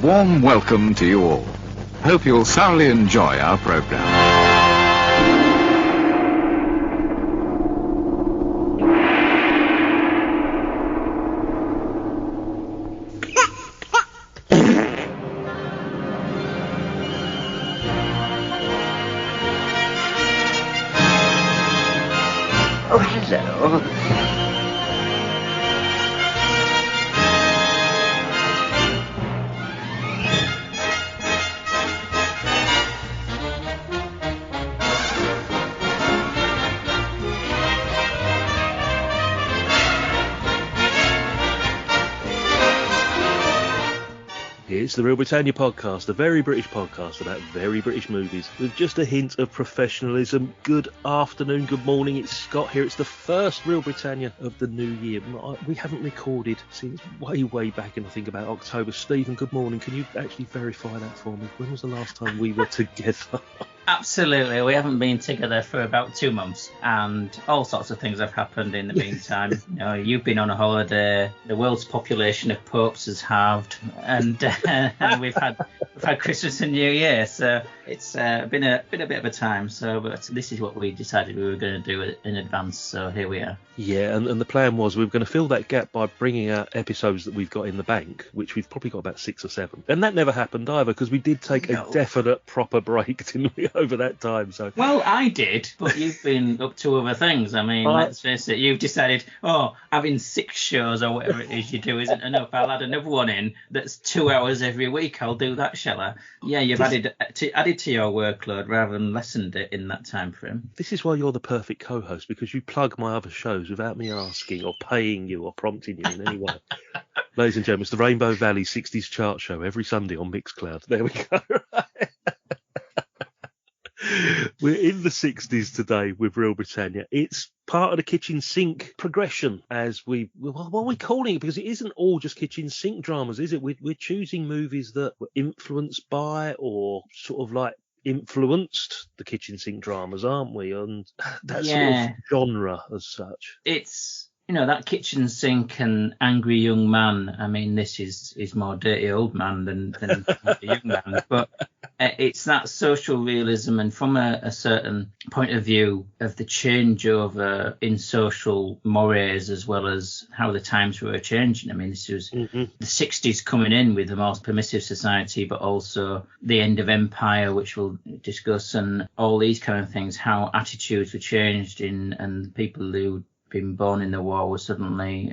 warm welcome to you all. Hope you'll thoroughly enjoy our programme. Oh, hello. It's the Reel Britannia podcast, a very British podcast about very British movies, with just a hint of professionalism. Good afternoon, good morning, it's Scott here. It's the first Reel Britannia of the new year. We haven't recorded since way back in, I think, about October. Stephen, good morning. Can you actually verify that for me? When was the last time we were together? Absolutely. We haven't been together for about 2 months, and all sorts of things have happened in the meantime. You know, you've been on a holiday, the world's population of popes has halved, and we've had Christmas and New Year, so it's been a bit of a time. So, but this is what we decided we were going to do in advance. So here we are. Yeah, and the plan was we were going to fill that gap by bringing out episodes that we've got in the bank, which we've probably got about 6 or 7. And that never happened either, because we did take a definite proper break, didn't we, over that time? So well, I did, but you've been up to other things. I mean, let's face it, you've decided, having 6 shows or whatever it is you do isn't enough. I'll add another one in that's 2 hours every week. I'll do that, shall I? Yeah, you've added to your workload rather than lessened it in that time frame. This is why you're the perfect co-host, because you plug my other shows without me asking or paying you or prompting you in any way. Ladies and gentlemen, it's the Rainbow Valley 60s chart show every Sunday on Mixcloud. There we go. We're in the 60s today with Reel Britannia. It's part of the kitchen sink progression, as what are we calling it? Because it isn't all just kitchen sink dramas, is it? We're choosing movies that were influenced by or sort of like influenced the kitchen sink dramas, aren't we? And that sort of genre as such. It's, that kitchen sink and angry young man. I mean, this is more dirty old man than a young man, but it's that social realism, and from a certain point of view of the changeover in social mores, as well as how the times were changing. I mean, this was the 60s coming in with the most permissive society, but also the end of empire, which we'll discuss, and all these kind of things, how attitudes were changed and people who been born in the war was suddenly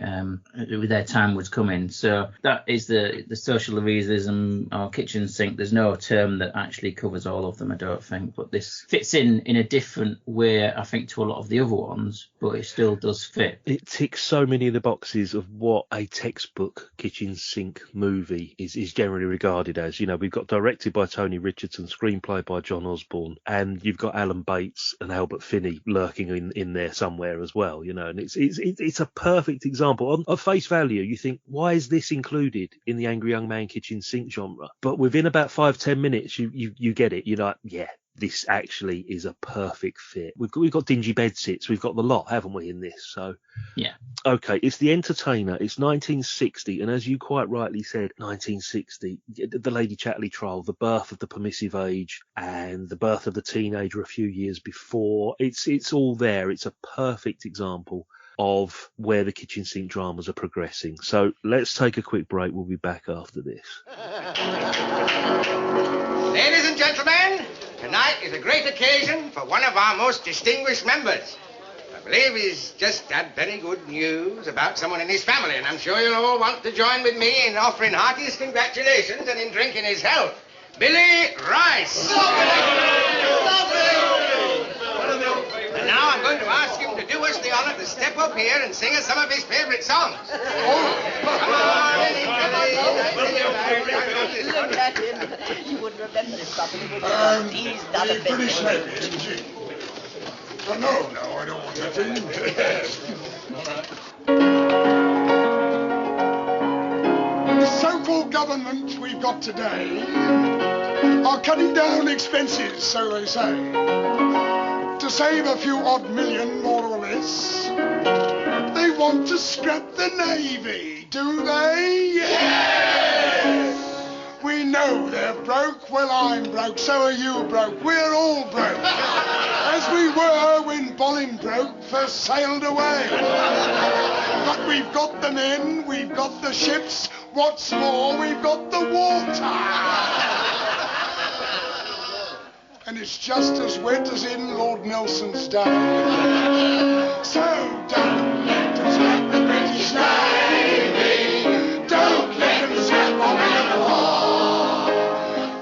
their time was coming. So that is the social realism or kitchen sink. There's no term that actually covers all of them, I don't think, but this fits in a different way, I think, to a lot of the other ones, but it still does fit. It ticks so many of the boxes of what a textbook kitchen sink movie is generally regarded as. We've got directed by Tony Richardson, screenplay by John Osborne, and you've got Alan Bates and Albert Finney lurking in there somewhere as well, and it's a perfect example. On face value, you think, why is this included in the angry young man kitchen sink genre? But within about 5-10 minutes, you get it. You're like, yeah, this actually is a perfect fit. We've got dingy bed sits, we've got the lot, haven't we, in this? So yeah. Okay, it's The Entertainer. It's 1960, and as you quite rightly said, 1960, the Lady Chatterley trial, the birth of the permissive age, and the birth of the teenager a few years before. It's all there. It's a perfect example of where the kitchen sink dramas are progressing. So let's take a quick break. We'll be back after this. Ladies and gentlemen, tonight is a great occasion for one of our most distinguished members. I believe he's just had very good news about someone in his family, and I'm sure you'll all want to join with me in offering heartiest congratulations and in drinking his health. Billy Rice. And now I'm going to ask him to do us the honor to step up here and sing us some of his favorite songs. Come on, Look at him. You wouldn't remember this properly, would you? He's not a bit. Pretty snappy, isn't she? Oh, no, I don't want that thing. The so-called government we've got today are cutting down expenses, so they say, to save a few odd million, more or less. They want to scrap the Navy, do they? Yes! We know they're broke. Well, I'm broke, so are you broke. We're all broke. As we were when Bolingbroke first sailed away. But we've got the men, we've got the ships. What's more, we've got the water. And it's just as wet as in Lord Nelson's day. So don't let them scrap the British Navy. Don't let them scrap our men of war.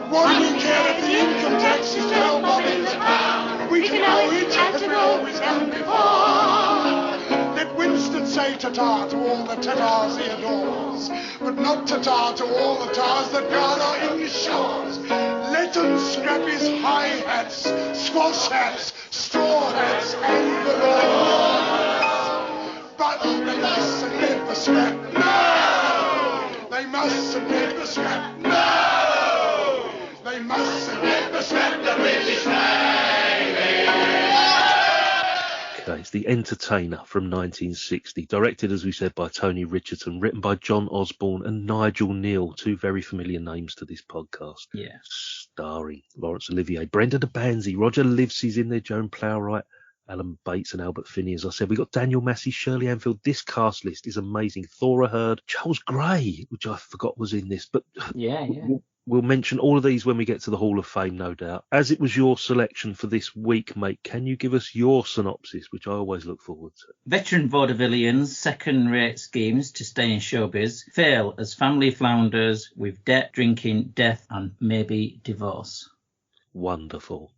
What do we care if the income tax is 12 bob in the pound? We can owe it as we've always done before. Let Winston say ta-ta to all the Tatars he adores, but not ta-ta to all the tars that guard our English shores. Let them scrap his high hats, squash hats, straw hats, and balloons. But they mustn't never scrap, no! They mustn't never scrap, no! They mustn't never scrap the British Navy! Okay, it's The Entertainer from 1960, directed, as we said, by Tony Richardson, written by John Osborne and Nigel Neal, two very familiar names to this podcast. Yeah. Starring Laurence Olivier, Brenda De Banzie, Roger Livesey's in there, Joan Plowright, Alan Bates and Albert Finney. As I said, we got Daniel Massey, Shirley Anfield. This cast list is amazing. Thora Hird, Charles Gray, which I forgot was in this, but Yeah. we'll mention all of these when we get to the Hall of Fame, no doubt. As it was your selection for this week, mate, can you give us your synopsis, which I always look forward to? Veteran vaudevillians, second-rate schemes to stay in showbiz, fail as family flounders with debt, drinking, death and maybe divorce. Wonderful.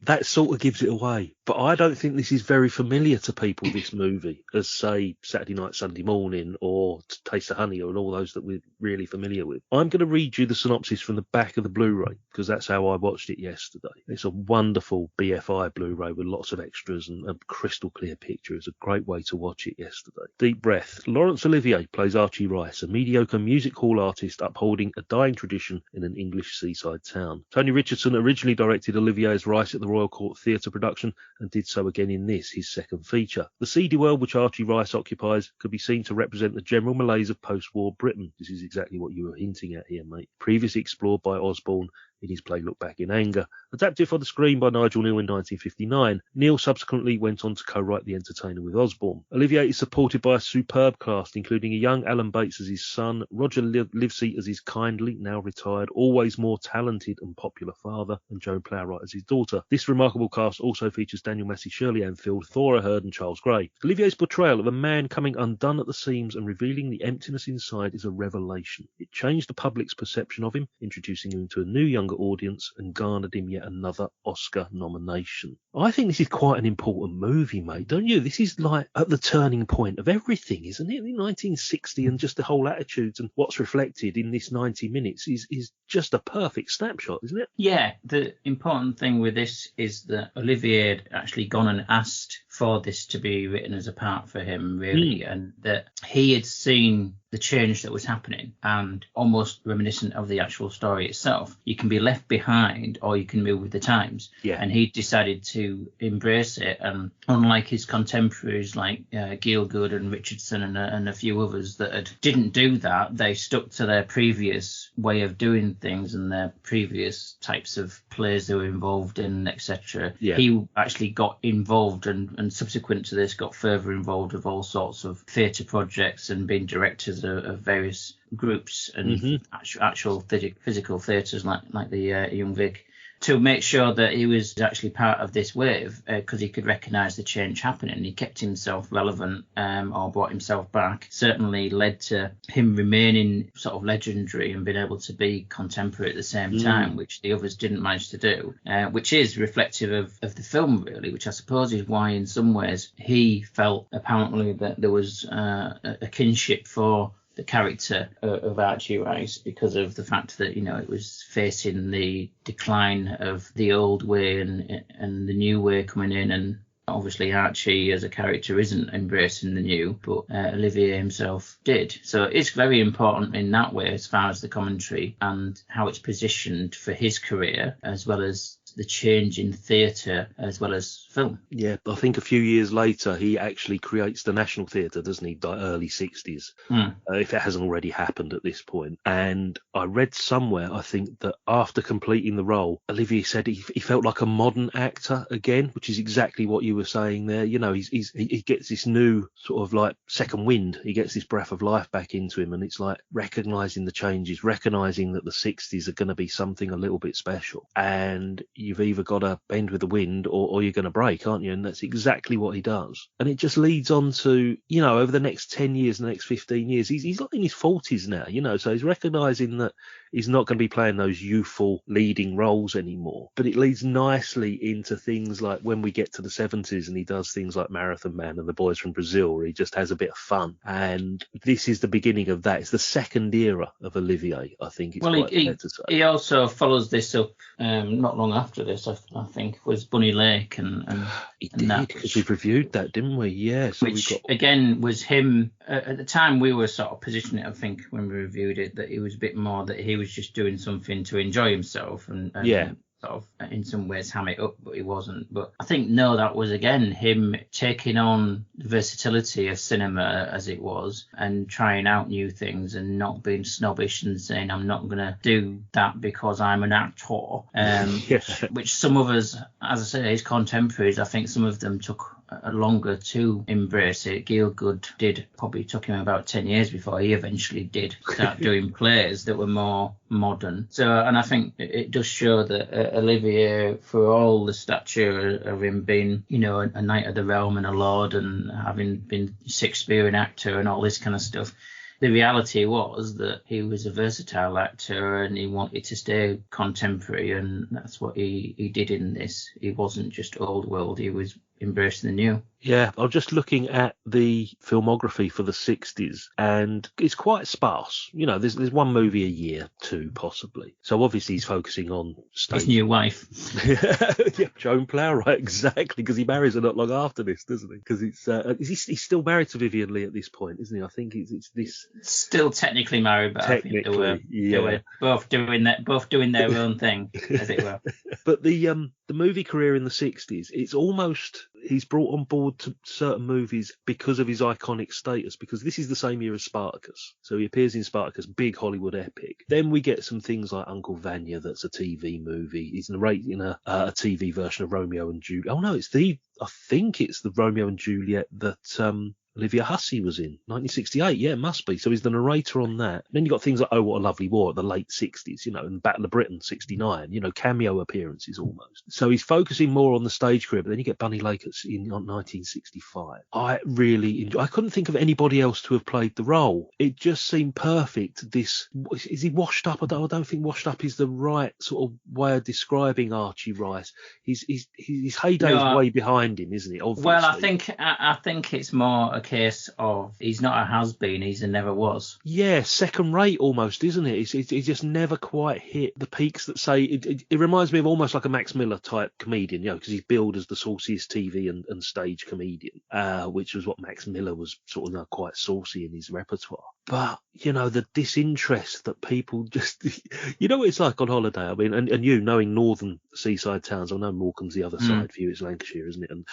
That sort of gives it away. But I don't think this is very familiar to people, this movie, as, say, Saturday Night, Sunday Morning or Taste of Honey and all those that we're really familiar with. I'm going to read you the synopsis from the back of the Blu-ray, because that's how I watched it yesterday. It's a wonderful BFI Blu-ray with lots of extras and a crystal clear picture. It's a great way to watch it yesterday. Deep breath. Laurence Olivier plays Archie Rice, a mediocre music hall artist upholding a dying tradition in an English seaside town. Tony Richardson originally directed Olivier's Rice at the Royal Court Theatre production and did so again in this, his second feature. The seedy world which Archie Rice occupies could be seen to represent the general malaise of post-war Britain. This is exactly what you were hinting at here, mate. Previously explored by Osborne in his play Look Back in Anger. Adapted for the screen by Nigel Neal in 1959, Neal subsequently went on to co-write The Entertainer with Osborne. Olivier is supported by a superb cast, including a young Alan Bates as his son, Roger Livesey as his kindly, now retired, always more talented and popular father, and Joan Plowright as his daughter. This remarkable cast also features Daniel Massey, Shirley Anfield, Thora Hird and Charles Gray. Olivier's portrayal of a man coming undone at the seams and revealing the emptiness inside is a revelation. It changed the public's perception of him, introducing him to a new younger audience and garnered him yet another Oscar nomination. I think this is quite an important movie, mate, don't you? This is like at the turning point of everything, isn't it? In 1960, and just the whole attitudes and what's reflected in this 90 minutes is just a perfect snapshot, isn't it? Yeah, the important thing with this is that Olivier had actually gone and asked for this to be written as a part for him, really, and that he had seen the change that was happening, and almost reminiscent of the actual story itself. You can be left behind or you can move with the times. Yeah. And he decided to embrace it, and unlike his contemporaries like Gielgud and Richardson and a few others that didn't do that, they stuck to their previous way of doing things and their previous types of plays they were involved in, etc. Yeah. He actually got involved and subsequent to this got further involved with all sorts of theatre projects and being directors of various groups and actual physical theatres like the Young Vic, to make sure that he was actually part of this wave, because he could recognise the change happening. He kept himself relevant, or brought himself back. Certainly led to him remaining sort of legendary and being able to be contemporary at the same time, which the others didn't manage to do, which is reflective of the film, really, which I suppose is why in some ways he felt apparently that there was a kinship for the character of Archie Rice, because of the fact that, you know, it was facing the decline of the old way and the new way coming in, and obviously Archie as a character isn't embracing the new, but Olivier himself did. So it's very important in that way as far as the commentary and how it's positioned for his career, as well as the change in theatre as well as film. Yeah, I think a few years later he actually creates the National Theatre, doesn't he? The early 60s, if it hasn't already happened at this point. And I read somewhere, I think, that after completing the role, Olivier said he felt like a modern actor again, which is exactly what you were saying there. You know, he gets this new sort of like second wind. He gets this breath of life back into him, and it's like recognising the changes, recognising that the 60s are going to be something a little bit special, and you've either got to bend with the wind or you're going to break, aren't you? And that's exactly what he does. And it just leads on to, you know, over the next 10 years, the next 15 years, he's like in his 40s now, you know, so he's recognising that he's not going to be playing those youthful leading roles anymore. But it leads nicely into things like when we get to the 70s and he does things like Marathon Man and The Boys from Brazil, where he just has a bit of fun. And this is the beginning of that. It's the second era of Olivier, I think. It's quite fair to say. He also follows this up not long after this, I think, was Bunny Lake. And he did, because we've reviewed that, didn't we? Yeah. So which, again, was him. At the time, we were sort of positioning it, I think, when we reviewed it, that it was a bit more that he was just doing something to enjoy himself and sort of in some ways ham it up, but he wasn't. But I think, no, that was, again, him taking on the versatility of cinema as it was and trying out new things and not being snobbish and saying, I'm not going to do that because I'm an actor. Which some of us, as I say, his contemporaries, I think some of them took longer to embrace it. Gielgud took him about 10 years before he eventually did start doing plays that were more modern. So, and I think it does show that Olivier, for all the stature of him being, you know, a Knight of the Realm and a Lord and having been Shakespearean actor and all this kind of stuff, the reality was that he was a versatile actor and he wanted to stay contemporary, and that's what he did in this. He wasn't just old world, he was embracing the new. Yeah, I'm just looking at the filmography for the 60s, and it's quite sparse. You know, there's one movie a year, two possibly. So obviously he's focusing on stage. His new wife. Yeah, Joan Plowright, exactly, because he marries her not long after this, doesn't he? Because he's still married to Vivien Leigh at this point, isn't he? I think it's this. Still technically married, but I think they were both doing their own thing, as it were. But the movie career in the 60s, it's almost he's brought on board to certain movies because of his iconic status, because this is the same year as Spartacus. So he appears in Spartacus, big Hollywood epic. Then we get some things like Uncle Vanya, that's a TV movie. He's narrating a TV version of Romeo and Juliet. Oh no, I think it's the Romeo and Juliet that Olivia Hussey was in 1968. Yeah, it must be. So he's the narrator on that. Then you got things like Oh, What a Lovely War at the late 60s, you know, and Battle of Britain 69, you know, cameo appearances almost. So he's focusing more on the stage career. But then you get Bunny Lake in 1965. I couldn't think of anybody else to have played the role. It just seemed perfect. Is he washed up? I don't think washed up is the right sort of way of describing Archie Rice. His heyday is way behind him, isn't it? Obviously. Well, I think it's more a case of he's not a has-been, he's a never was. Yeah, second rate almost, isn't it? He just never quite hit the peaks that say it reminds me of almost like a Max Miller type comedian, you know, because he's billed as the sauciest TV and stage comedian, which was what Max Miller was sort of quite saucy in his repertoire. But, you know, the disinterest that people just, you know what it's like on holiday. I mean, and you knowing northern seaside towns, I know Morecambe's the other side for you, it's Lancashire, isn't it? And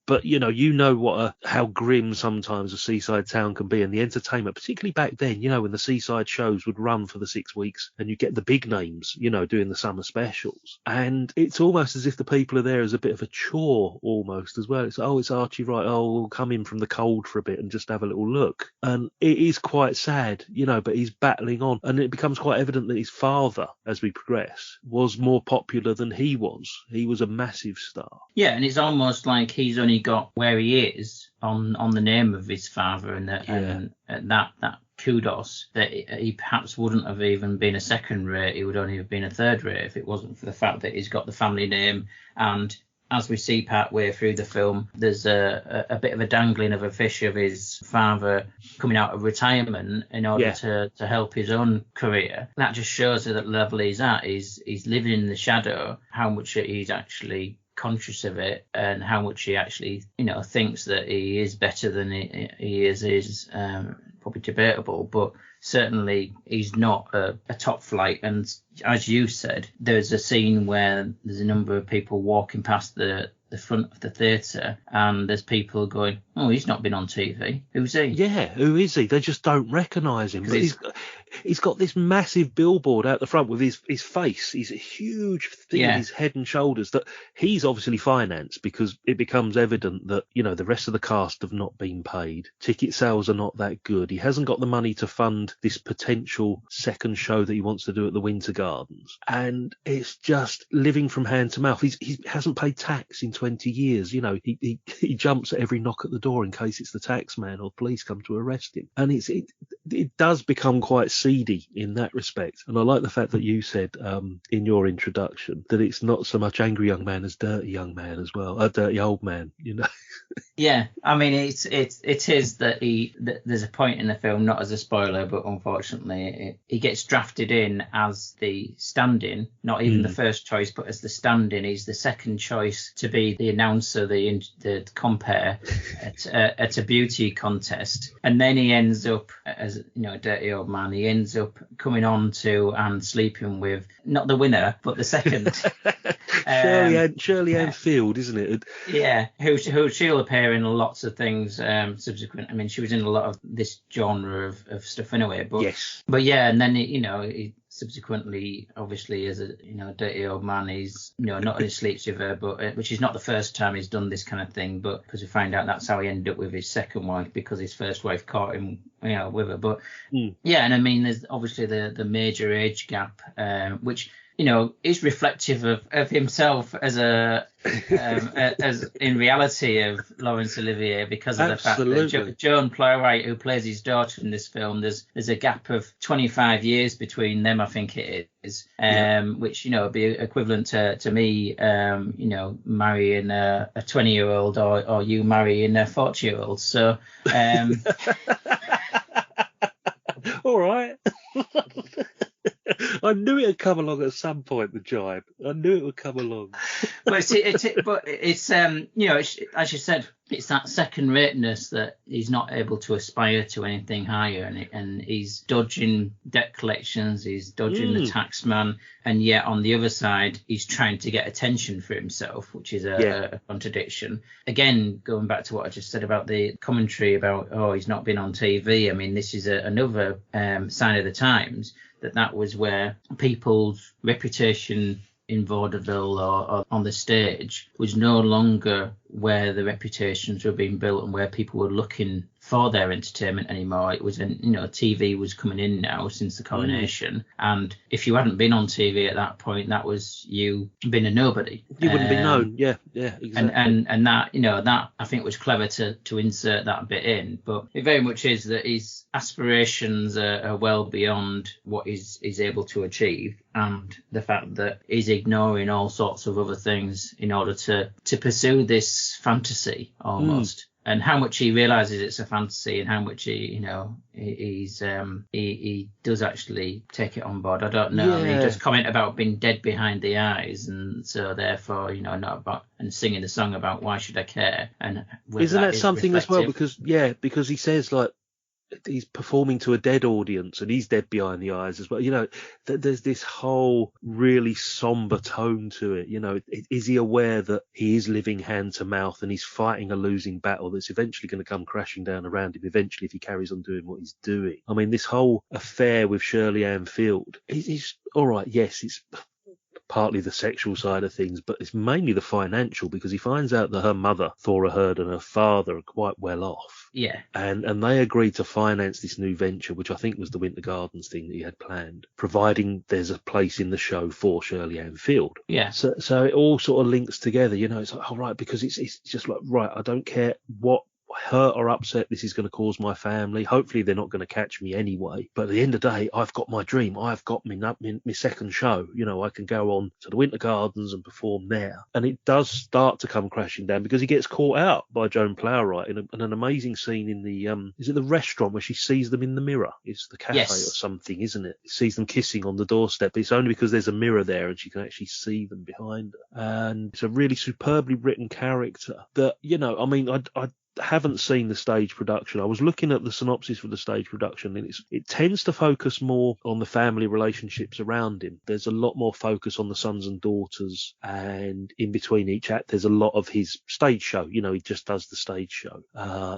but you know how grim sometimes a seaside town can be, and the entertainment, particularly back then, you know, when the seaside shows would run for the 6 weeks and you get the big names, you know, doing the summer specials, and it's almost as if the people are there as a bit of a chore almost as well. It's Archie, right? We'll come in from the cold for a bit and just have a little look, and it is quite sad, you know, but he's battling on, and it becomes quite evident that his father, as we progress, was more popular than he was. He was a massive star. Yeah, and it's almost like he's only got where he is on the name of his father, and that kudos that he perhaps wouldn't have even been a second rate. He would only have been a third rate if it wasn't for the fact that he's got the family name. And as we see part way through the film, there's a bit of a dangling of a fish of his father coming out of retirement in order to help his own career. That just shows at the level he's at. He's living in the shadow, how much he's actually conscious of it, and how much he actually, thinks that he is better than he is probably debatable, but certainly he's not a top flight. And as you said, there's a scene where there's a number of people walking past the front of the theatre, and there's people going, "Oh, he's not been on TV. Who's he?" Yeah, who is he? They just don't recognise him. But he's got this massive billboard out the front with his face. He's a huge thing on his head and shoulders that he's obviously financed, because it becomes evident that, the rest of the cast have not been paid. Ticket sales are not that good. He hasn't got the money to fund this potential second show that he wants to do at the Winter Gardens. And it's just living from hand to mouth. He hasn't paid tax in 20 years. He jumps at every knock at the door in case it's the tax man or police come to arrest him. And it does become quite seedy in that respect. And I like the fact that you said in your introduction that it's not so much angry young man as dirty young man as well, dirty old man. Yeah, I mean, it is that there's a point in the film, not as a spoiler, but unfortunately he gets drafted in as the stand-in, not even the first choice, but as the stand-in. He's the second choice to be the announcer, the compere at a beauty contest, and then he ends up as a dirty old man. He ends up coming on to and sleeping with not the winner, but the second. Shirley Ann Field, isn't it? Yeah, who she'll appear in lots of things subsequent. I mean, she was in a lot of this genre of stuff anyway. But yes. But yeah, and then he subsequently, obviously, as a dirty old man, he's not only sleeps with her, but which is not the first time he's done this kind of thing. But because we find out that's how he ended up with his second wife, because his first wife caught him with her. But yeah, and I mean, there's obviously the major age gap, which is reflective of himself as as in reality of Laurence Olivier, because of the fact that Joan Plowright, who plays his daughter in this film, there's a gap of 25 years between them, I think it is, which would be equivalent to me marrying a 20-year-old or you marrying a 40-year-old. So all right. I knew it would come along at some point, the jibe. I knew it would come along. But it's as you said, it's that second-rateness that he's not able to aspire to anything higher, and he's dodging debt collections, he's dodging the tax man, and yet on the other side, he's trying to get attention for himself, which is a contradiction. Again, going back to what I just said about the commentary about, he's not been on TV. I mean, this is another sign of the times that was where people's reputation in vaudeville or on the stage was no longer where the reputations were being built and where people were looking for their entertainment anymore. It was, TV was coming in now since the coronation, and if you hadn't been on TV at that point, that was you being a nobody. You wouldn't be known. Yeah, exactly. And that, that I think was clever to insert that bit in, but it very much is that his aspirations are well beyond what he's able to achieve, and the fact that he's ignoring all sorts of other things in order to pursue this fantasy almost. And how much he realizes it's a fantasy, and how much he does actually take it on board, I don't know. Yeah. I mean, he does comment about being dead behind the eyes, and so therefore, not about, and singing the song about why should I care. And isn't that something reflective as well? Because he says, like, he's performing to a dead audience and he's dead behind the eyes as well. There's this whole really somber tone to it. Is he aware that he is living hand to mouth and he's fighting a losing battle that's eventually going to come crashing down around him eventually if he carries on doing what he's doing? I mean, this whole affair with Shirley Ann Field, he's all right. Yes, it's partly the sexual side of things, but it's mainly the financial, because he finds out that her mother, Thora Hird, and her father are quite well off. Yeah. And they agreed to finance this new venture, which I think was the Winter Gardens thing that he had planned, providing there's a place in the show for Shirley Ann Field. Yeah. So it all sort of links together, It's like, right, because it's just like, right, I don't care hurt or upset this is going to cause my family. Hopefully they're not going to catch me anyway. But at the end of the day, I've got my dream. I've got my second show. You know, I can go on to the Winter Gardens and perform there. And it does start to come crashing down because he gets caught out by Joan Plowright in an amazing scene in the is it the restaurant where she sees them in the mirror? It's the cafe or something, isn't it? Sees them kissing on the doorstep. It's only because there's a mirror there and she can actually see them behind her. And it's a really superbly written character that, you know, I mean, I haven't seen the stage production. I was looking at the synopsis for the stage production, and it tends to focus more on the family relationships around him. There's a lot more focus on the sons and daughters, and in between each act there's a lot of his stage show. You know, he just does the stage show.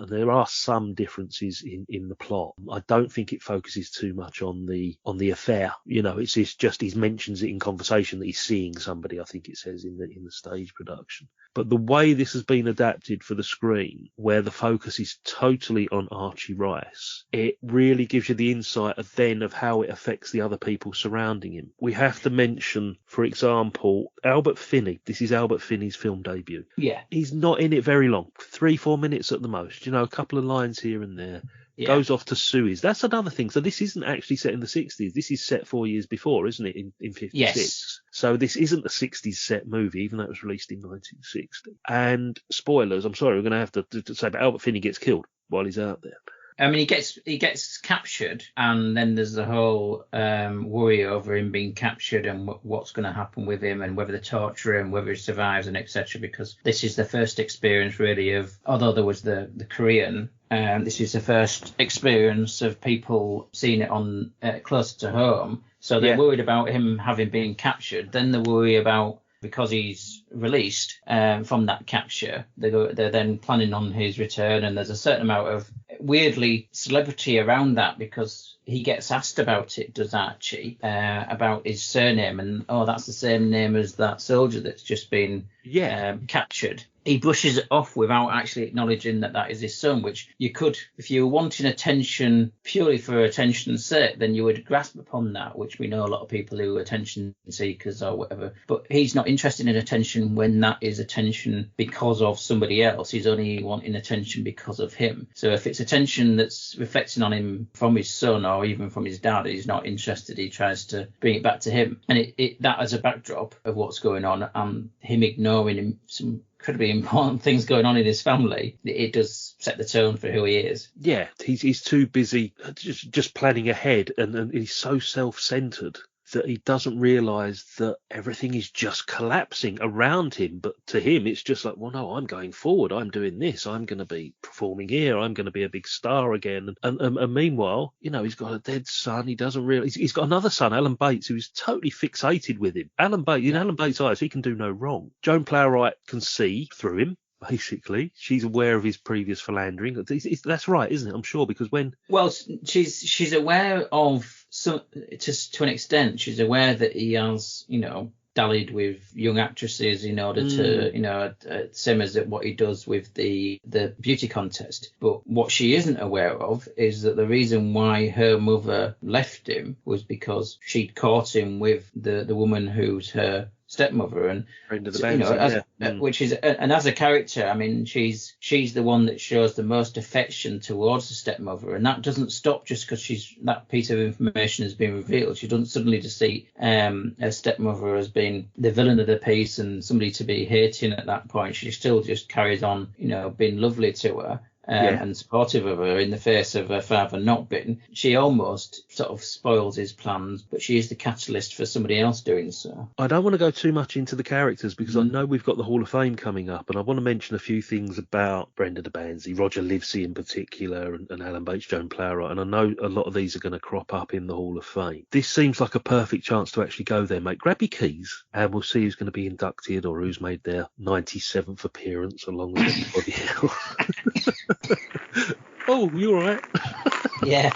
There are some differences in the plot. I don't think it focuses too much on the affair. You know, it's just he mentions it in conversation that he's seeing somebody, I think it says in the stage production. But the way this has been adapted for the screen, where the focus is totally on Archie Rice, it really gives you the insight of how it affects the other people surrounding him. We have to mention, for example, Albert Finney. This is Albert Finney's film debut. Yeah. He's not in it very long, 3-4 minutes at the most. You know, a couple of lines here and there. Yeah. Goes off to Suez. That's another thing. So this isn't actually set in the 60s. This is set 4 years before, isn't it, in 56? Yes. So this isn't a 60s set movie, even though it was released in 1960. And spoilers, I'm sorry, we're going to have to say, but Albert Finney gets killed while he's out there. I mean, he gets captured, and then there's the whole worry over him being captured and what's going to happen with him, and whether they torture him, whether he survives, and etc. Because this is the first experience, really, of, although there was the Korean, this is the first experience of people seeing it on closer to home. So they're worried about him having been captured. Then they worry about, because he's released from that capture, they're then planning on his return, and there's a certain amount of weirdly celebrity around that, because he gets asked about it, does Archie, about his surname, and that's the same name as that soldier that's just been captured. He brushes it off without actually acknowledging that is his son, which you could, if you were wanting attention purely for attention's sake, then you would grasp upon that, which we know a lot of people who are attention seekers or whatever. But he's not interested in attention when that is attention because of somebody else. He's only wanting attention because of him. So if it's attention that's reflecting on him from his son or even from his dad, he's not interested. He tries to bring it back to him. And that as a backdrop of what's going on, and him ignoring him, some incredibly important things going on in his family, it does set the tone for who he is. Yeah, he's too busy just planning ahead, and he's so self-centered that he doesn't realise that everything is just collapsing around him. But to him, it's just like, well, no, I'm going forward. I'm doing this. I'm going to be performing here. I'm going to be a big star again. And meanwhile, you know, he's got a dead son. He doesn't realise. He's got another son, Alan Bates, who's totally fixated with him. Alan Bates, in Alan Bates' eyes, he can do no wrong. Joan Plowright can see through him. Basically, she's aware of his previous philandering. That's right, isn't it? I'm sure, because when... Well, she's aware of, to an extent, she's aware that he has, you know, dallied with young actresses in order to, you know, same as what he does with the beauty contest. But what she isn't aware of is that the reason why her mother left him was because she'd caught him with the woman who's her stepmother, and Brenda De Banzie, which is, and as a character, I mean, she's the one that shows the most affection towards the stepmother, and that doesn't stop just because that piece of information has been revealed. She doesn't suddenly just see her stepmother as being the villain of the piece and somebody to be hating at that point. She still just carries on, you know, being lovely to her. And supportive of her in the face of her father not being. She almost sort of spoils his plans, but she is the catalyst for somebody else doing so. I don't want to go too much into the characters because I know we've got the Hall of Fame coming up, and I want to mention a few things about Brenda De Banzie, Roger Livesey in particular, and Alan Bates, Joan Plowright, and I know a lot of these are going to crop up in the Hall of Fame. This seems like a perfect chance to actually go there, mate. Grab your keys, and we'll see who's going to be inducted or who's made their 97th appearance along with everybody else. Oh, you all right? Yeah.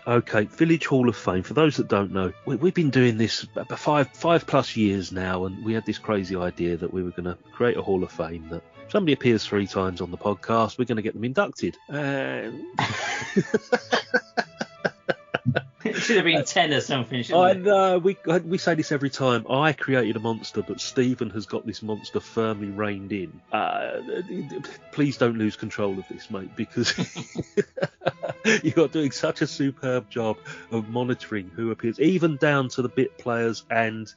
Okay, Village Hall of Fame. For those that don't know, we've been doing this about five plus years now, and we had this crazy idea that we were going to create a Hall of Fame that somebody appears 3 times on the podcast, we're going to get them inducted. It should have been 10 or something, I know, we say this every time. I created a monster, but Stephen has got this monster firmly reined in. Please don't lose control of this, mate, because you're doing such a superb job of monitoring who appears, even down to the bit players and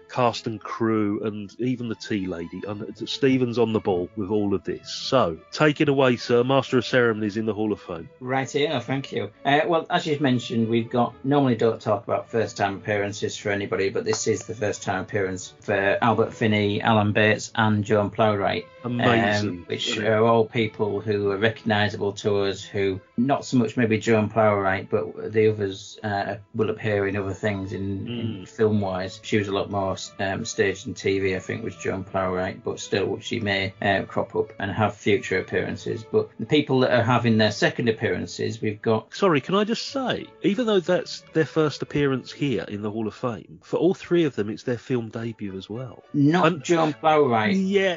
cast and crew and even the tea lady. Stephen's on the ball with all of this. So, take it away, sir. Master of Ceremonies in the Hall of Fame. Right here, thank you. Well, as you've mentioned, normally don't talk about first-time appearances for anybody, but this is the first-time appearance for Albert Finney, Alan Bates and Joan Plowright. Amazing. Which are all people who are recognisable to us, who, not so much maybe Joan Plowright, but the others will appear in other things in film-wise. She was a lot more stage and TV, I think, was Joan Plowright, but still she may crop up and have future appearances. But the people that are having their second appearances, we've got... Sorry, can I just say, even though that's their first appearance here in the Hall of Fame, for all 3 of them, it's their film debut as well. Not Joan Plowright. Yeah,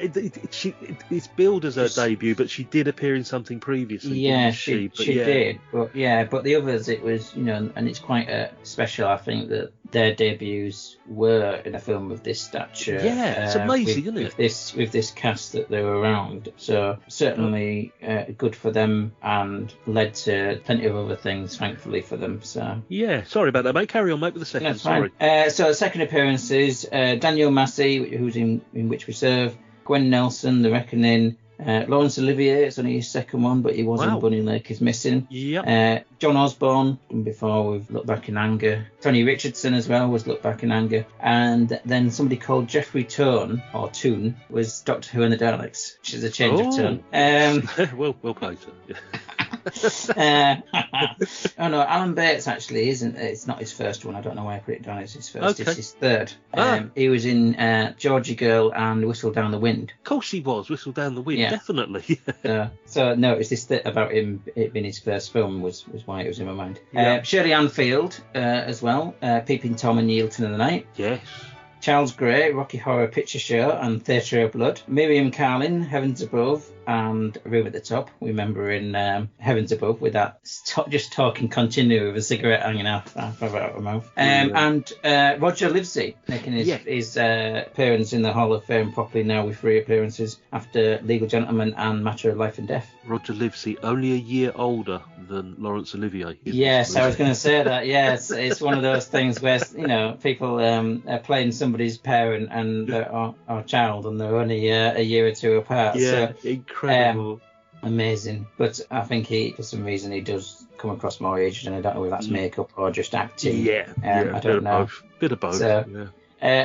it's billed as her debut, but she did appear in something previously. Yeah, she did. But the others, it was, and it's quite special, I think, that their debuts were in a film of this stature. Yeah, it's amazing, isn't it? With this cast that they were around. So certainly good for them, and led to plenty of other things, thankfully, for them. So yeah, sorry about that, mate. Carry on, mate, with the second. That's sorry. So the second appearances, Daniel Massey, who's in Which We Serve, Gwen Nelson, The Reckoning, Laurence Olivier, it's only his second one, but he was in Bunny Lake is Missing. Yep. John Osborne, and before we've Looked Back in Anger. Tony Richardson as well was Looked Back in Anger. And then somebody called Jeffrey Toone was Doctor Who and the Daleks, which is a change of tone. Well played, sir. Yeah. Oh no, Alan Bates actually isn't. It's not his first one. I don't know why I put it down as his first. Okay. It's his third. He was in Georgie Girl and Whistle Down the Wind. Of course he was. Whistle Down the Wind, definitely. So no, it's this about him. It being his first film was why it was in my mind. Yeah. Shirley Anfield as well. Peeping Tom and Yielton in the Night. Yes. Charles Gray, Rocky Horror Picture Show and Theatre of Blood. Miriam Carlin, Heavens Above and Room at the Top. We remember in Heavens Above with that just talking continually with a cigarette hanging out of her mouth. And Roger Livesey making his appearance in the Hall of Fame properly now with 3 appearances after Legal Gentleman and Matter of Life and Death. Roger Livesey, only a year older than Laurence Olivier. Yes, I was going to say that. Yes, it's one of those things where people are playing somebody's parent and or child, and they're only a year or 2 apart. Yeah, so, incredible. Amazing. But I think for some reason he does come across more aged, and I don't know if that's makeup or just acting. I don't know. Bit of both. So,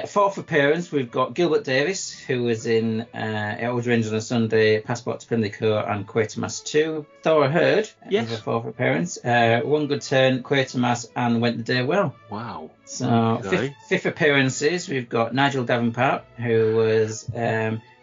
fourth appearance, we've got Gilbert Davis, who was in It Always Rains on a Sunday, Passport to Pimlico and Quatermass 2. Thora Hird, with a fourth appearance. One Good Turn, Quatermass and Went the Day Well. Wow. So fifth appearances, we've got Nigel Davenport, who was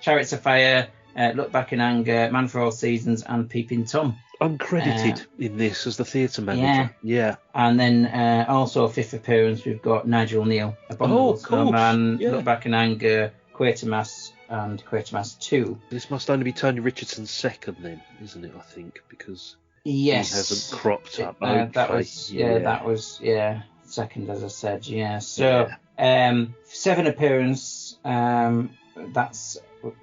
Chariots of Fire, Look Back in Anger, Man for All Seasons and Peeping Tom. Uncredited in this as the theatre manager. Yeah. And then also fifth appearance, we've got Nigel Neal. Cool. Snowman, Look Back in Anger, Quatermass and Quatermass 2. This must only be Tony Richardson's second then, isn't it, I think, because he hasn't cropped up. That was second, as I said, So 7 appearance, that's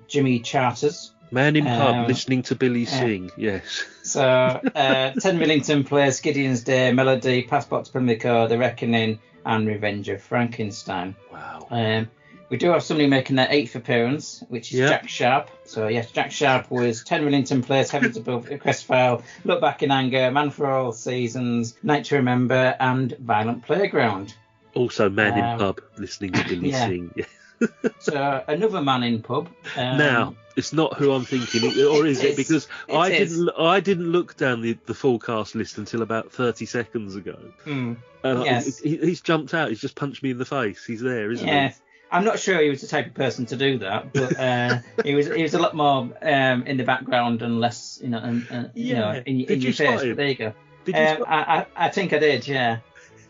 Jimmy Charters. Man in pub, listening to Billy sing, yes. So 10 Millington Place, Gideon's Day, Melody, Passport to Pimlico, The Reckoning and Revenge of Frankenstein. Wow. We do have somebody making their 8th appearance, which is Jack Sharp. So yes, Jack Sharp was 10 Millington Place, Heavens Above, Crestfile, Look Back in Anger, Man for All Seasons, Night to Remember and Violent Playground. Also Man in pub, listening to Billy sing. So another Man in pub. Now, it's not who I'm thinking, or is it? Because I didn't look down the full cast list until about 30 seconds ago. And he's jumped out. He's just punched me in the face. He's there, isn't he? I'm not sure he was the type of person to do that, but he was a lot more in the background and less, in your face. But there you go. I think I did, yeah.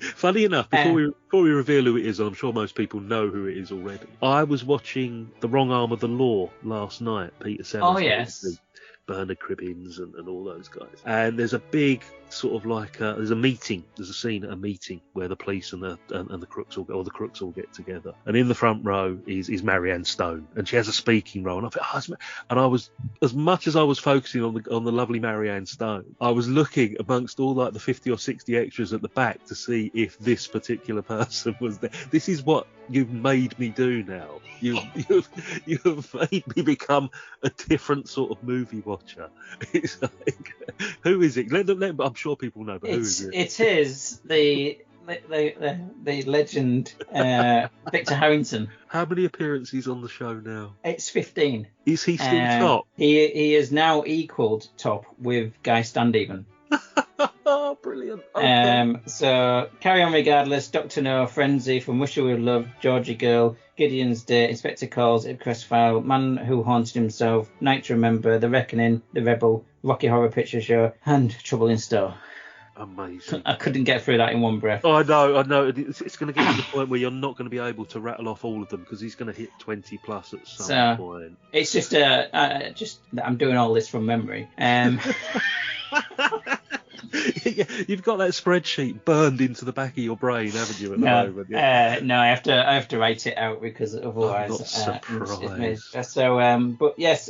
Funny enough, before we reveal who it is, and I'm sure most people know who it is already, I was watching The Wrong Arm of the Law last night, Peter Sellers. Oh, yes. Bernard Cribbins and all those guys. And there's a big sort of like there's a scene at a meeting where the police and the crooks all get together. And in the front row is Marianne Stone, and she has a speaking role. And I thought, and I was, as much as I was focusing on the lovely Marianne Stone, I was looking amongst all like the 50 or 60 extras at the back to see if this particular person was there. This is what you've made me do now. You've made me become a different sort of movie watcher. It's like, who is it? I'm sure people know, but who is it? It is the legend Victor Harrington. How many appearances on the show now? It's 15. Is he still top? He is now equalled top with Guy Standeven. Oh, brilliant. Okay. So Carry On Regardless, Dr. No, Frenzy, From Wish You Would Love, Georgie Girl, Gideon's Day, Inspector Calls, Ipcrest File, Man Who Haunted Himself, Night to Remember, The Reckoning, The Rebel, Rocky Horror Picture Show, and Trouble in Store. Amazing. I couldn't get through that in one breath. Oh, I know. It's going to get to the point where you're not going to be able to rattle off all of them because he's going to hit 20 plus at some point. It's just that I'm doing all this from memory. Yeah, you've got that spreadsheet burned into the back of your brain, haven't you? At the moment? Yeah. No, I have to write it out because otherwise. I'm not surprised. So, but yes,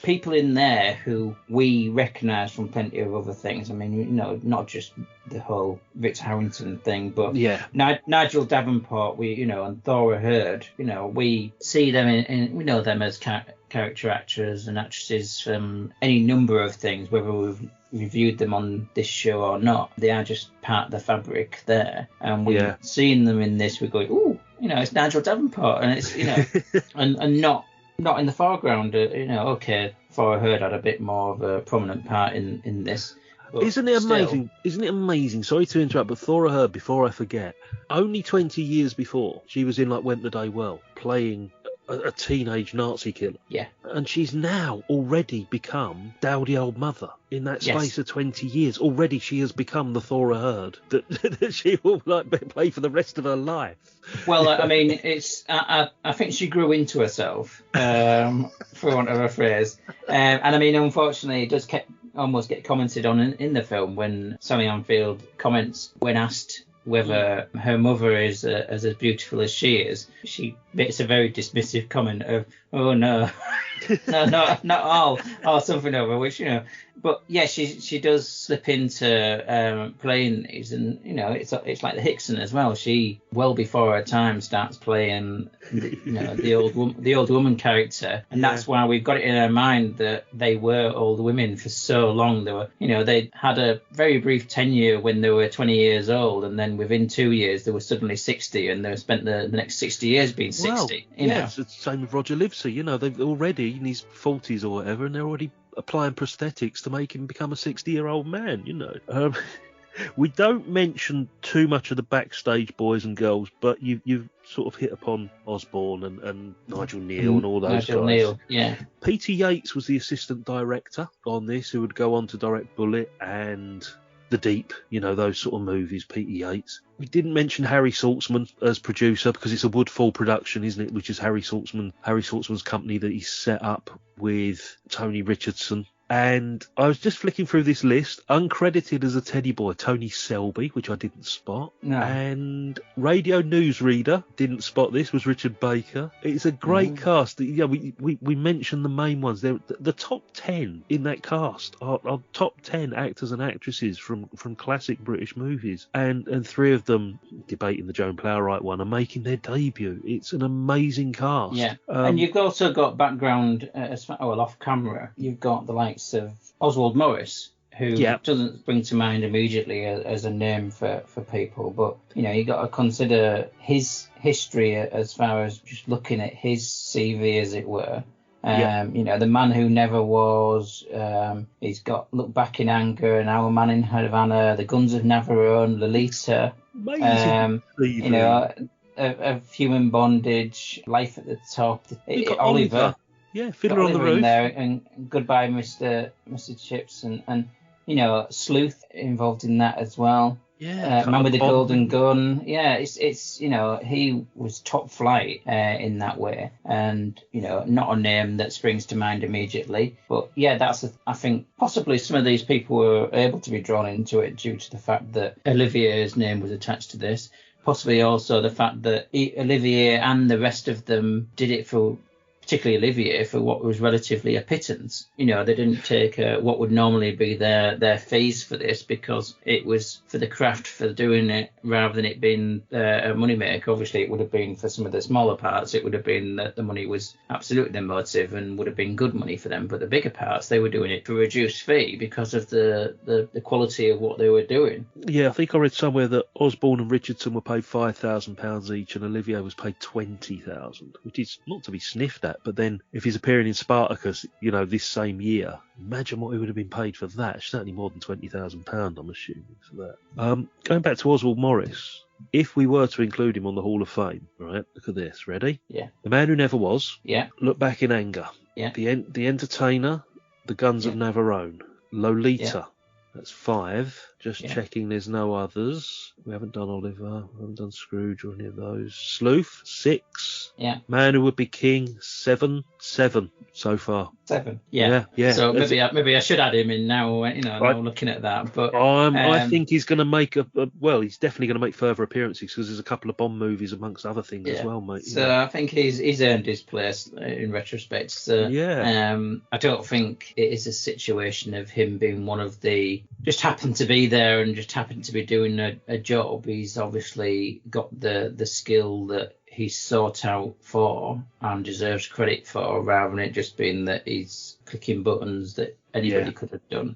people in there who we recognise from plenty of other things. I mean, not just the whole Victor Harrington thing, but Nigel Davenport, and Thora Hird. We see them we know them as character actors and actresses from any number of things, whether we've reviewed them on this show or not. They are just part of the fabric there, and we've seen them in this. We're going, ooh, it's Nigel Davenport, and it's and not in the foreground. Okay, Thora Hird had a bit more of a prominent part in this. Isn't it amazing? Isn't it amazing? Sorry to interrupt, but Thora Hird, before I forget, only 20 years before, she was in like Went the Day Well, playing a teenage Nazi killer. Yeah. And she's now already become dowdy old mother. In that space of 20 years, already she has become the Thora Hird that she will play for the rest of her life. Well, I mean, it's I think she grew into herself, for want of a phrase. And I mean, unfortunately, it does almost get commented on in the film when Sally Anfield comments when asked whether her mother is as beautiful as she is. She makes a very dismissive comment of, oh no, no, not all, or something over which, But yeah, she does slip into playing these, and it's like the Hickson as well. She, well before her time, starts playing the old woman character, and that's why we've got it in our mind that they were old women for so long. They were, they had a very brief tenure when they were 20 years old, and then within 2 years they were suddenly 60, and they spent the next 60 years being 60. It's the same with Roger Livesey. They've already in his 40s or whatever, and they're already applying prosthetics to make him become a 60-year-old man. We don't mention too much of the backstage boys and girls, but you've sort of hit upon Osborne and Nigel Neal and all those Nigel guys. Neal, yeah. Peter Yates was the assistant director on this, who would go on to direct Bullet and The Deep, those sort of movies, Peter Yates. We didn't mention Harry Saltzman as producer because it's a Woodfall production, isn't it? Which is Harry Saltzman's company that he set up with Tony Richardson. And I was just flicking through this list. Uncredited as a teddy boy, Tony Selby, which I didn't spot. No. And radio newsreader, didn't spot this, was Richard Baker. It's a great cast. Yeah, we mentioned the main ones. The top 10 in that cast are top 10 actors and actresses from classic British movies. And 3 of them, debating the Joan Plowright one, are making their debut. It's an amazing cast. Yeah. And you've also got background, off camera, you've got the likes of Oswald Morris, who doesn't spring to mind immediately as a name for people, but you got to consider his history as far as just looking at his CV, as it were. The Man Who Never Was. He's got Look Back in Anger and Our Man in Havana, The Guns of Navarone, Lolita. Amazing. Of Human Bondage, Life at the Top, Oliver. Yeah, Fiddler on the Roof. In there, and Goodbye, Mr. Chips, and Sleuth involved in that as well. Man with the Golden Gun. Yeah, it's he was top flight in that way, and not a name that springs to mind immediately. But yeah, I think possibly some of these people were able to be drawn into it due to the fact that Olivier's name was attached to this. Possibly also the fact that Olivier and the rest of them did it for, particularly Olivier, for what was relatively a pittance. They didn't take what would normally be their fees for this, because it was for the craft, for doing it, rather than it being a moneymaker. Obviously, it would have been for some of the smaller parts. It would have been that the money was absolutely the motive and would have been good money for them. But the bigger parts, they were doing it for a reduced fee because of the quality of what they were doing. Yeah, I think I read somewhere that Osborne and Richardson were paid £5,000 each, and Olivier was paid $20,000, which is not to be sniffed at. But then, if he's appearing in Spartacus, this same year, imagine what he would have been paid for that. Certainly more than £20,000, I'm assuming, for that. Going back to Oswald Morris, if we were to include him on the Hall of Fame, right? Look at this. Ready? Yeah. The Man Who Never Was. Yeah. Look Back in Anger. Yeah. The Entertainer. The Guns of Navarone. Lolita. Yeah. That's 5. Just Yeah. checking there's no others. We haven't done Oliver. We haven't done Scrooge or any of those. Sleuth, 6. Yeah. Man Who Would Be King, 7. 7 so far. 7. Yeah. So maybe I should add him in now. Now looking at that. But I think he's going to make he's definitely going to make further appearances, because there's a couple of Bond movies amongst other things as well, mate. So I think he's earned his place in retrospect. So I don't think it is a situation of him being one of the just happened to be there and just happened to be doing a job. He's obviously got the skill that he's sought out for and deserves credit for, rather than it just being that he's clicking buttons that anybody could have done.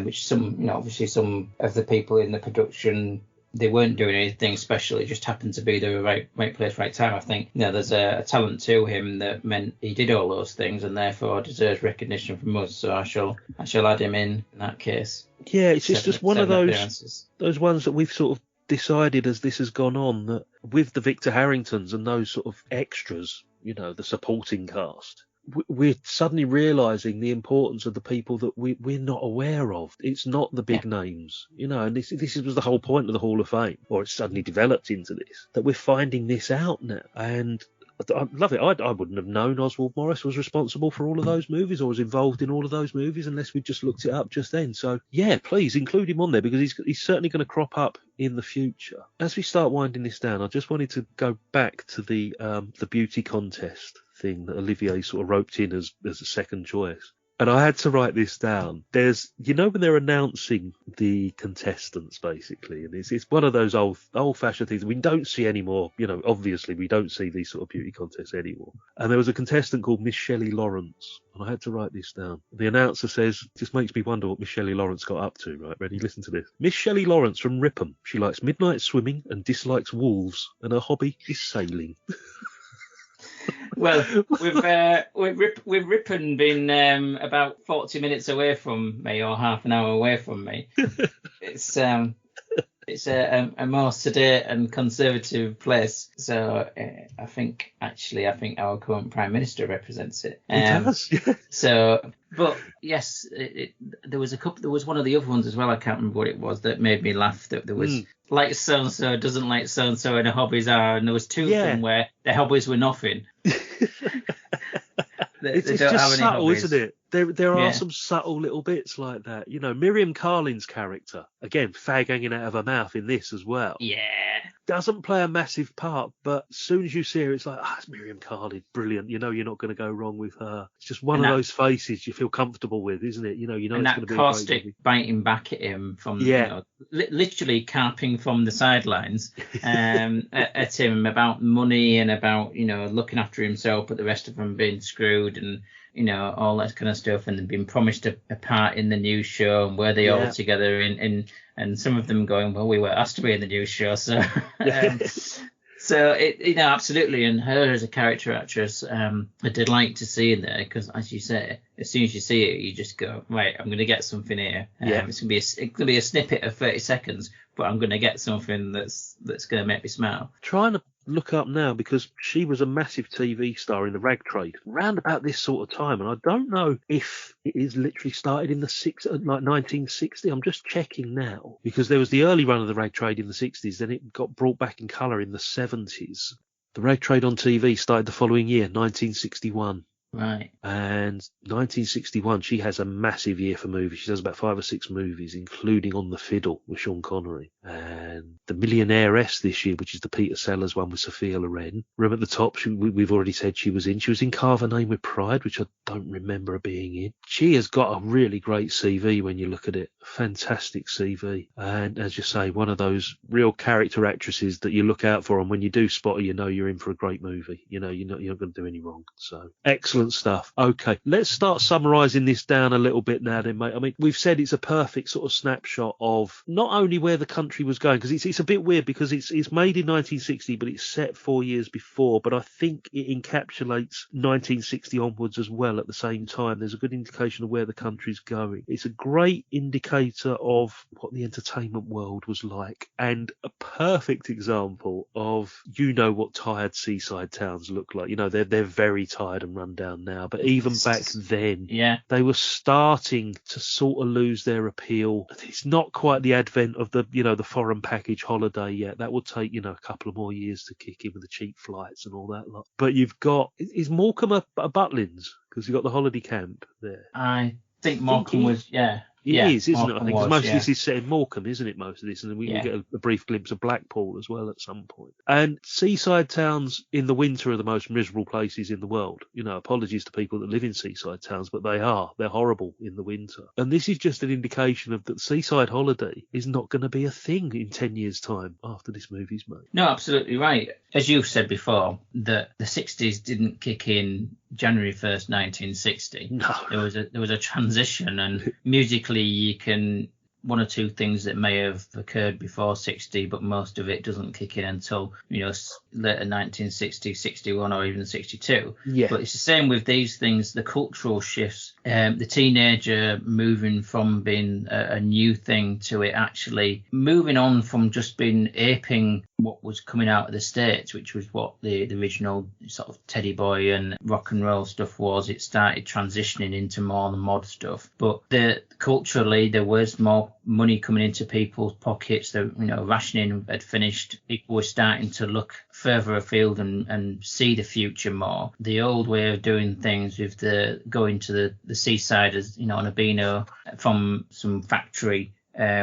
Which obviously some of the people in the production, they weren't doing anything special. It just happened to be the right place, right time. I think there's a talent to him that meant he did all those things, and therefore deserves recognition from us. So I shall add him in that case. Yeah, it's just one of those ones that we've sort of decided as this has gone on, that with the Victor Harringtons and those sort of extras, the supporting cast, we're suddenly realising the importance of the people that we're not aware of. It's not the big names, and this was the whole point of the Hall of Fame, or it's suddenly developed into this, that we're finding this out now. And I love it. I wouldn't have known Oswald Morris was responsible for all of those movies, or was involved in all of those movies, unless we just looked it up just then. So yeah, please include him on there, because he's certainly going to crop up in the future. As we start winding this down, I just wanted to go back to the beauty contest thing that Olivier sort of roped in as a second choice. And I had to write this down. There's, when they're announcing the contestants, basically, and it's one of those old-fashioned things we don't see anymore. Obviously we don't see these sort of beauty contests anymore. And there was a contestant called Miss Shelley Lawrence, and I had to write this down. The announcer says, just makes me wonder what Miss Shelley Lawrence got up to, right? Ready? Listen to this. Miss Shelley Lawrence from Ripon. She likes midnight swimming and dislikes wolves, and her hobby is sailing. Well, with Ripon being about 40 minutes away from me, or half an hour away from me, it's a more sedate and conservative place. So I think our current Prime Minister represents it. It does, yeah. So, but yes, there was one of the other ones as well. I can't remember what it was that made me laugh. That there was like so and so, doesn't like so and so, and their hobbies are, and there was 2 of them where their hobbies were nothing. It's just subtle, isn't it? There are some subtle little bits like that. Miriam Carlin's character, again, fag hanging out of her mouth in this as well. Yeah. Doesn't play a massive part, but as soon as you see her, it's like, it's Miriam Carlin, brilliant. You're not going to go wrong with her. It's just one of those faces you feel comfortable with, isn't it? It's going to be caustic biting back at him from, literally carping from the sidelines at him about money and about, looking after himself, but the rest of them being screwed and, all that kind of stuff, and being promised a part in the new show, and were they all together and some of them going, well, we were asked to be in the new show, so so it absolutely. And her as a character actress, a delight to see in there, because as you say, as soon as you see it, you just go, right, I'm going to get something here. It's going to be a snippet of 30 seconds, but I'm going to get something that's going to make me smile. Trying to look up now because she was a massive TV star in the rag trade round about this sort of time. And I don't know if it is literally started in the 1960. I'm just checking now because there was the early run of the rag trade in the 60s. Then it got brought back in colour in the 70s. The rag trade on TV started the following year, 1961. Right. And 1961, she has a massive year for movies. She does about 5 or 6 movies, including On the Fiddle with Sean Connery. And The Millionairess this year, which is the Peter Sellers one with Sophia Loren. Room at the Top, we've already said she was in. She was in Carve a Name with Pride, which I don't remember her being in. She has got a really great CV when you look at it. Fantastic CV. And as you say, one of those real character actresses that you look out for. And when you do spot her, you know you're in for a great movie. You know, you're not going to do any wrong. So excellent stuff. Okay, let's start summarising this down a little bit now then, mate. I mean, we've said it's a perfect sort of snapshot of not only where the country was going, because it's a bit weird because it's made in 1960, but it's set 4 years before. But I think it encapsulates 1960 onwards as well at the same time. There's a good indication of where the country's going. It's a great indicator of what the entertainment world was like, and a perfect example of, you know, what tired seaside towns look like. You know, they're very tired and run down now, but even back then, they were starting to sort of lose their appeal. It's not quite the advent of the foreign package holiday yet. That will take, a couple of more years to kick in with the cheap flights and all that lot. But you've got, is Morecambe a Butlins? Because you've got the holiday camp there. I think Morecambe was, It is, isn't it? I think because most of this is set in Morecambe, isn't it? Most of this, and then we get a brief glimpse of Blackpool as well at some point. And seaside towns in the winter are the most miserable places in the world. Apologies to people that live in seaside towns, but they're horrible in the winter. And this is just an indication of that seaside holiday is not going to be a thing in 10 years' time after this movie's made. No, absolutely right. As you've said before, that the 60s didn't kick in January 1st, 1960. No. There was a transition, and musically you can one or two things that may have occurred before 60, but most of it doesn't kick in until, later 1960, 61 or even 62. Yeah. But it's the same with these things, the cultural shifts, the teenager moving from being a new thing to it actually moving on from just being aping what was coming out of the States, which was what the original sort of teddy boy and rock and roll stuff was. It started transitioning into more the mod stuff. But culturally, there was more money coming into people's pockets. The rationing had finished. People were starting to look further afield and see the future more. The old way of doing things with the going to the seaside as on a beano from some factory,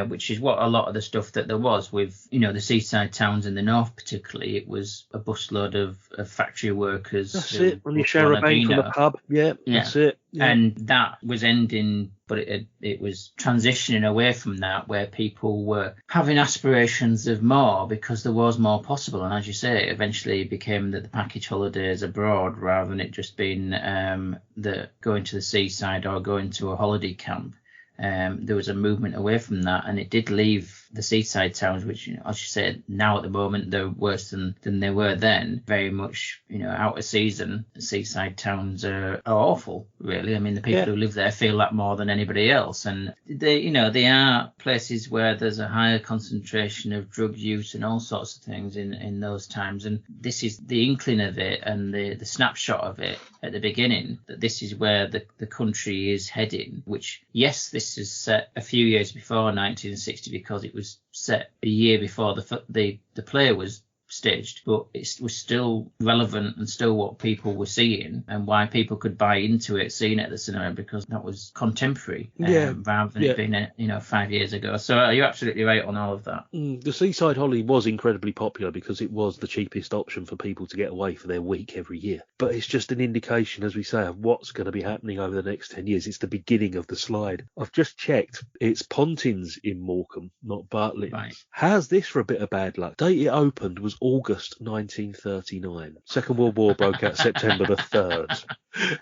which is what a lot of the stuff that there was with the seaside towns in the north particularly. It was a busload of factory workers. That's it. When you share a bank from the pub, that's it. Yeah. And that was ending, but it was transitioning away from that, where people were having aspirations of more because there was more possible. And as you say, eventually it became that the package holidays abroad rather than it just being the going to the seaside or going to a holiday camp. There was a movement away from that, and it did leave the seaside towns, which, as you said, now at the moment they're worse than they were then. Very much, out of season. The seaside towns are awful, really. I mean, the people who live there feel that more than anybody else, and they are places where there's a higher concentration of drug use and all sorts of things in those times. And this is the inkling of it and the snapshot of it at the beginning, that this is where the country is heading. Which, yes, this is set a few years before 1960 because it was set a year before the play was staged, but it was still relevant and still what people were seeing and why people could buy into it, seeing it at the cinema, because that was contemporary rather than it being 5 years ago. So you're absolutely right on all of that. The seaside holiday was incredibly popular because it was the cheapest option for people to get away for their week every year. But it's just an indication, as we say, of what's going to be happening over the next 10 years. It's the beginning of the slide. I've just checked. It's Pontins in Morecambe, not Bartlett. Right. How's this for a bit of bad luck? Date it opened was August 1939. Second World War broke out September the 3rd.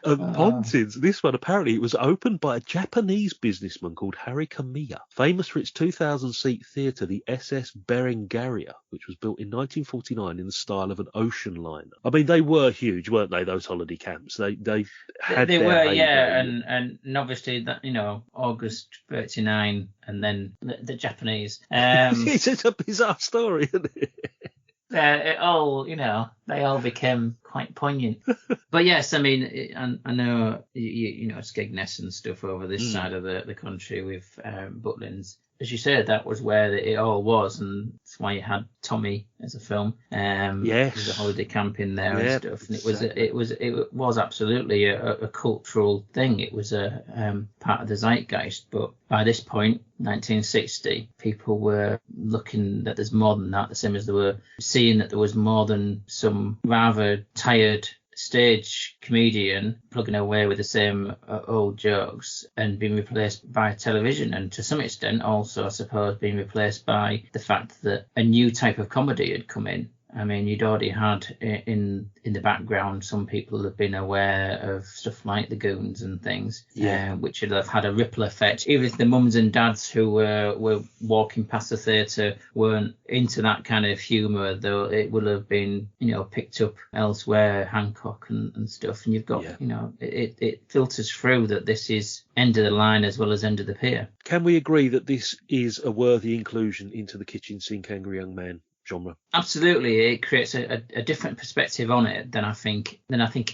Pontins, this one apparently it was opened by a Japanese businessman called Harry Kamiya, famous for its 2,000-seat theatre, the SS Berengaria, which was built in 1949 in the style of an ocean liner. I mean, they were huge, weren't they? Those holiday camps. They had. They were, and obviously that August 39, and then the Japanese. It's a bizarre story, isn't it? it all, they all became quite poignant. But yes, I mean, I know, Skegness and stuff over this side of the country with Butlins. As you said, that was where it all was, and that's why you had Tommy as a film. Yes, there's a holiday camp in there and stuff, and it was absolutely a cultural thing. It was a part of the zeitgeist. But by this point, 1960, people were looking that there's more than that. The same as they were seeing that there was more than some rather tired stage comedian plugging away with the same old jokes and being replaced by television, and to some extent also, I suppose, being replaced by the fact that a new type of comedy had come in. I mean, you'd already had in the background, some people have been aware of stuff like the Goons and things, which would have had a ripple effect. Even if the mums and dads who were walking past the theatre weren't into that kind of humour, though it would have been, picked up elsewhere, Hancock and stuff. And you've got, it filters through that this is end of the line as well as end of the pier. Can we agree that this is a worthy inclusion into the kitchen sink angry young man genre? Absolutely, it creates a different perspective on it than I think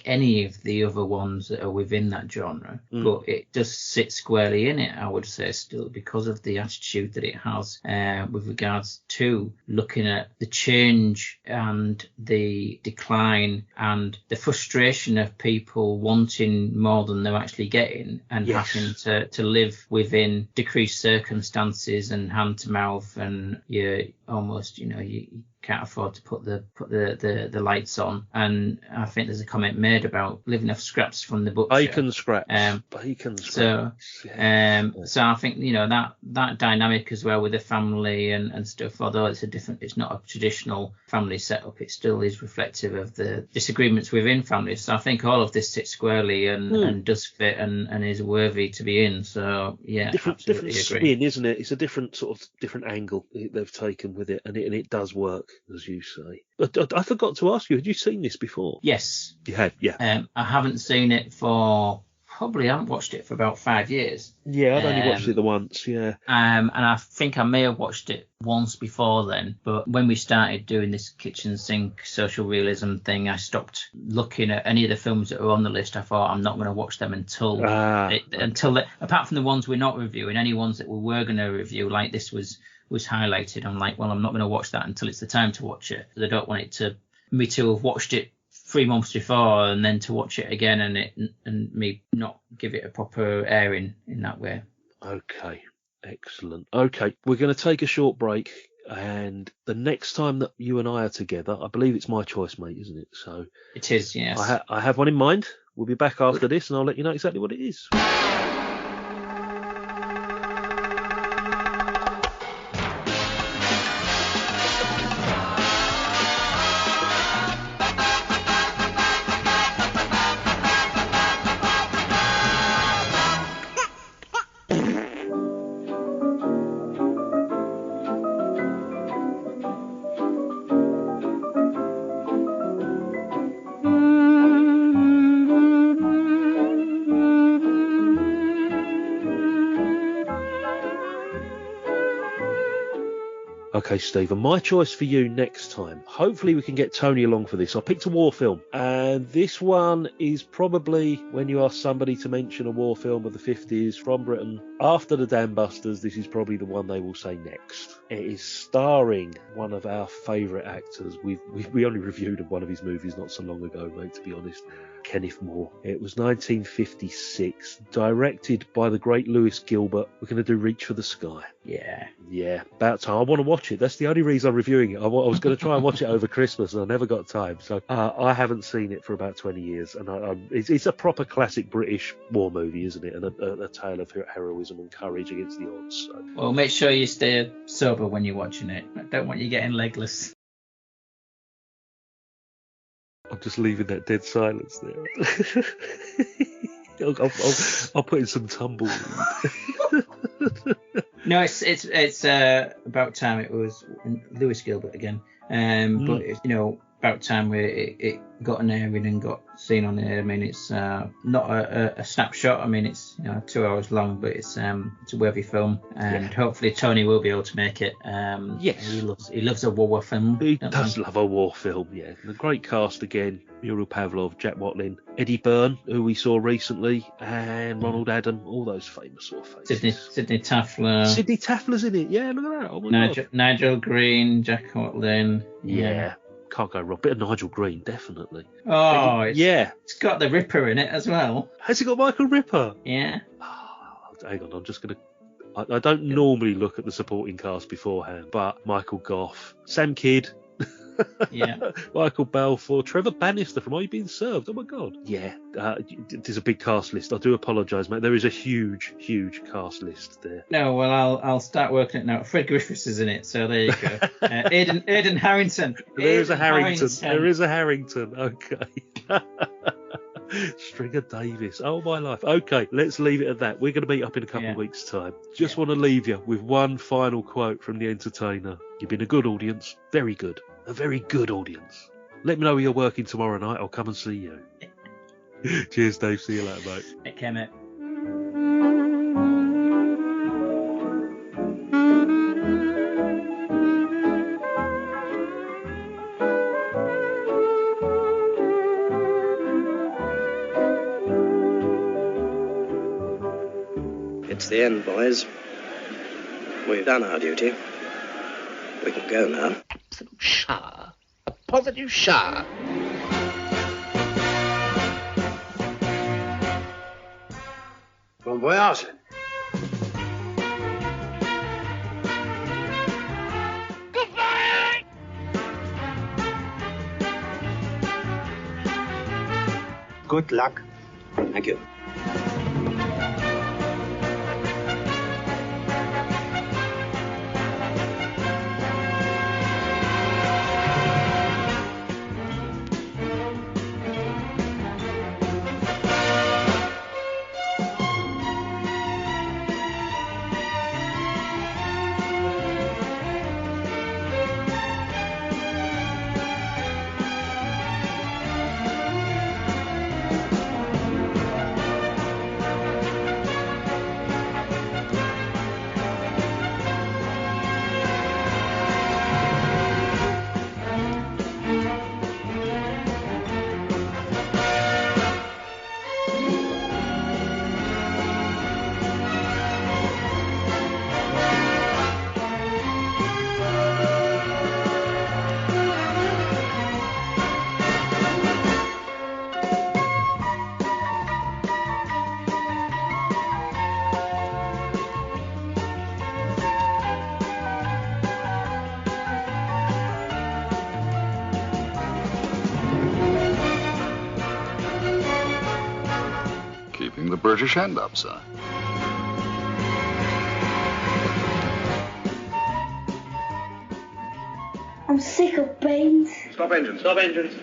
any of the other ones that are within that genre. But it does sit squarely in it, I would say, still, because of the attitude that it has with regards to looking at the change and the decline and the frustration of people wanting more than they're actually getting, and having to live within decreased circumstances and hand to mouth, and you almost, you can't afford to put the lights on. And I think there's a comment made about living off scraps from the butcher. Bacon scraps. So I think that dynamic as well with the family and stuff, although it's not a traditional family setup, it still is reflective of the disagreements within families. So I think all of this sits squarely and does fit and is worthy to be in. So different spin, isn't it? It's a different angle they've taken with it, and it does work, as you say. But I forgot to ask you, had you seen this before? Yes. You had, yeah. I haven't seen it I haven't watched it for about 5 years. Yeah, I'd only watched it the once, yeah. And I think I may have watched it once before then, but when we started doing this kitchen sink social realism thing, I stopped looking at any of the films that were on the list. I thought I'm not going to watch them until apart from the ones we're not reviewing, any ones that we were going to review, like this was highlighted. I'm like, well, I'm not going to watch that until it's the time to watch it. I don't want me to have watched it 3 months before and then to watch it again and me not give it a proper airing in that way. Okay, excellent. Okay, we're going to take a short break, and the next time that you and I are together, I believe it's my choice, mate, isn't it? So it is, yes. I have one in mind. We'll be back after this, and I'll let you know exactly what it is. Okay, Stephen, my choice for you next time. Hopefully we can get Tony along for this. I picked a war film, and this one is probably, when you ask somebody to mention a war film of the 50s from Britain, after the Dam Busters, this is probably the one they will say next. It is starring one of our favourite actors. We only reviewed one of his movies not so long ago, mate, to be honest. Kenneth More. It was 1956, directed by the great Lewis Gilbert. We're going to do Reach for the Sky. Yeah, about time. I want to watch it. That's the only reason I'm reviewing it. I was going to try and watch it over Christmas, and I never got time. So I haven't seen it for about 20 years, and it's a proper classic British war movie, isn't it? And a tale of heroism and courage against the odds. So. Well, make sure you stay sober when you're watching it. I don't want you getting legless. I'm just leaving that dead silence there. I'll put in some tumbleweed. No, it's about time it was Lewis Gilbert again. But about time it got an airing and got seen on air. I mean, it's not a snapshot. I mean, it's 2 hours long, but it's a worthy film, and hopefully Tony will be able to make it. Yes, he loves a war film. He does love a war film. Yeah, the great cast again: Muriel Pavlov, Jack Watling, Eddie Byrne, who we saw recently, and Ronald Adam. All those famous sort of faces. Sidney Taffler. Sidney Taffler's in it. Yeah, look at that. Oh my God. Nigel Green, Jack Watling. Yeah. Can't go wrong. Bit of Nigel Green, definitely. Oh, it's got the Ripper in it as well. Has it got Michael Ripper? Yeah. Oh, hang on, I'm just going to... I don't normally look at the supporting cast beforehand, but Michael Gough, Sam Kidd, Michael Balfour, Trevor Bannister from Are You Being Served? Oh my God. Yeah, there's a big cast list. I do apologise, mate. There is a huge cast list there. No, well, I'll start working it now. Fred Griffiths is in it, so there you go. Aidan Harrington. There is a Harrington. Okay. Stringer Davis. Oh, my life. Okay, let's leave it at that. We're going to meet up in a couple of weeks' time. Just want to leave you with one final quote from the entertainer. You've been a good audience. Very good. A very good audience. Let me know where you're working tomorrow night. I'll come and see you. Cheers, Dave. See you later, mate. Take care, mate. It's the end, boys. We've done our duty. We can go now. Absolute shower. A positive shower. Bon voyage. Goodbye! Good luck. Thank you. Keeping the British hand up, sir. I'm sick of beans. Stop engines. Stop engines.